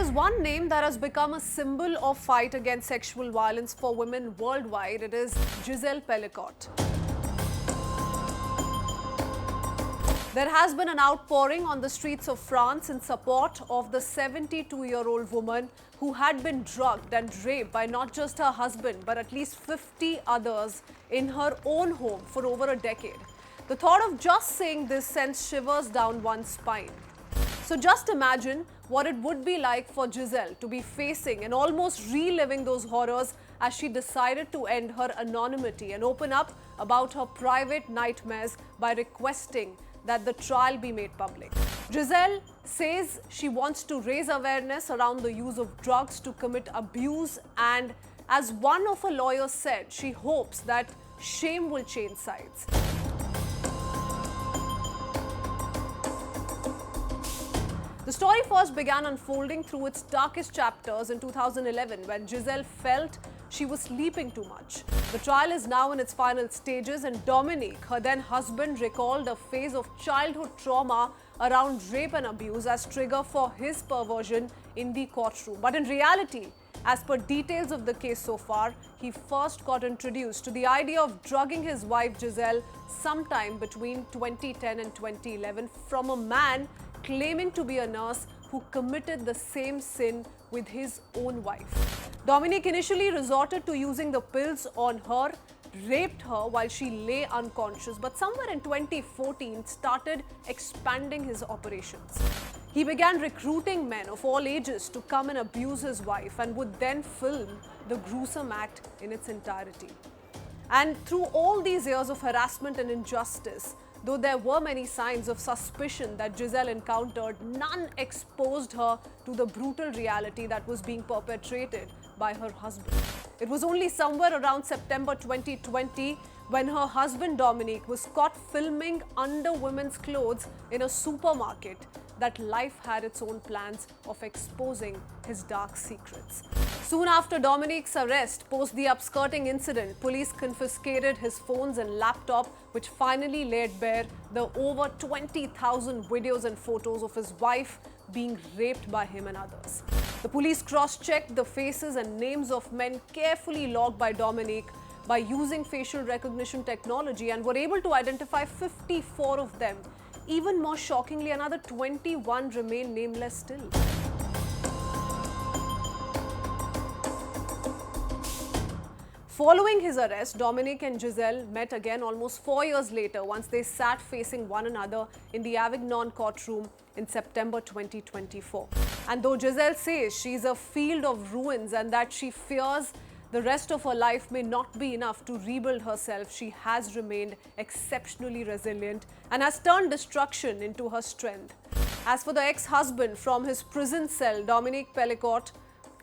there's one name that has become a symbol of fight against sexual violence for women worldwide, it is Gisele Pelicot. There has been an outpouring on the streets of France in support of the 72-year-old woman who had been drugged and raped by not just her husband but at least 50 others in her own home for over a decade. The thought of just saying this sends shivers down one's spine. So just imagine what it would be like for Gisele to be facing and almost reliving those horrors as she decided to end her anonymity and open up about her private nightmares by requesting that the trial be made public. Gisele says she wants to raise awareness around the use of drugs to commit abuse, and as one of her lawyers said, she hopes that shame will change sides. The story first began unfolding through its darkest chapters in 2011 when Gisele felt she was sleeping too much. The trial is now in its final stages, and Dominique, her then husband, recalled a phase of childhood trauma around rape and abuse as trigger for his perversion in the courtroom. But in reality, as per details of the case so far, he first got introduced to the idea of drugging his wife Gisele sometime between 2010 and 2011 from a man claiming to be a nurse who committed the same sin with his own wife. Dominique initially resorted to using the pills on her, raped her while she lay unconscious, but somewhere in 2014 started expanding his operations. He began recruiting men of all ages to come and abuse his wife and would then film the gruesome act in its entirety. And through all these years of harassment and injustice, though there were many signs of suspicion that Gisele encountered, none exposed her to the brutal reality that was being perpetrated by her husband. It was only somewhere around September 2020 when her husband Dominique was caught filming under women's clothes in a supermarket that life had its own plans of exposing his dark secrets. Soon after Dominique's arrest, post the upskirting incident, police confiscated his phones and laptop, which finally laid bare the over 20,000 videos and photos of his wife being raped by him and others. The police cross-checked the faces and names of men carefully logged by Dominique by using facial recognition technology and were able to identify 54 of them. Even more shockingly, another 21 remain nameless still. Following his arrest, Dominique and Gisele met again almost 4 years later once they sat facing one another in the Avignon courtroom in September 2024. And though Gisele says she's a field of ruins and that she fears the rest of her life may not be enough to rebuild herself, she has remained exceptionally resilient and has turned destruction into her strength. As for the ex-husband from his prison cell, Gisele Pelicot,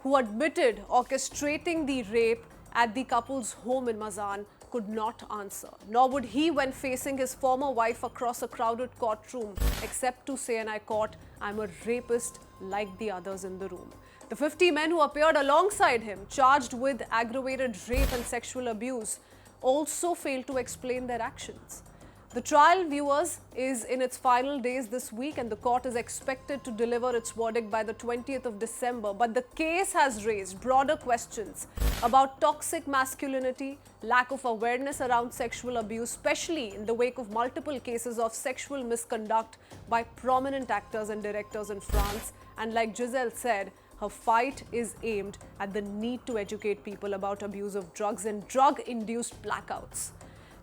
who admitted orchestrating the rape at the couple's home in Mazan, could not answer. Nor would he when facing his former wife across a crowded courtroom, except to say, and I quote, "I'm a rapist like the others in the room." The 50 men who appeared alongside him, charged with aggravated rape and sexual abuse, also failed to explain their actions. The trial, viewers, is in its final days this week, and the court is expected to deliver its verdict by the 20th of December. But the case has raised broader questions about toxic masculinity, lack of awareness around sexual abuse, especially in the wake of multiple cases of sexual misconduct by prominent actors and directors in France. And like Gisele said, her fight is aimed at the need to educate people about abuse of drugs and drug-induced blackouts.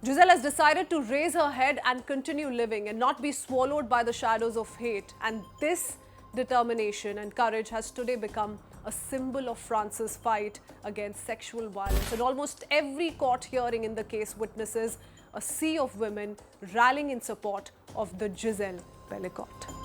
Gisele has decided to raise her head and continue living and not be swallowed by the shadows of hate. And this determination and courage has today become a symbol of France's fight against sexual violence. And almost every court hearing in the case witnesses a sea of women rallying in support of the Gisele Pelicot.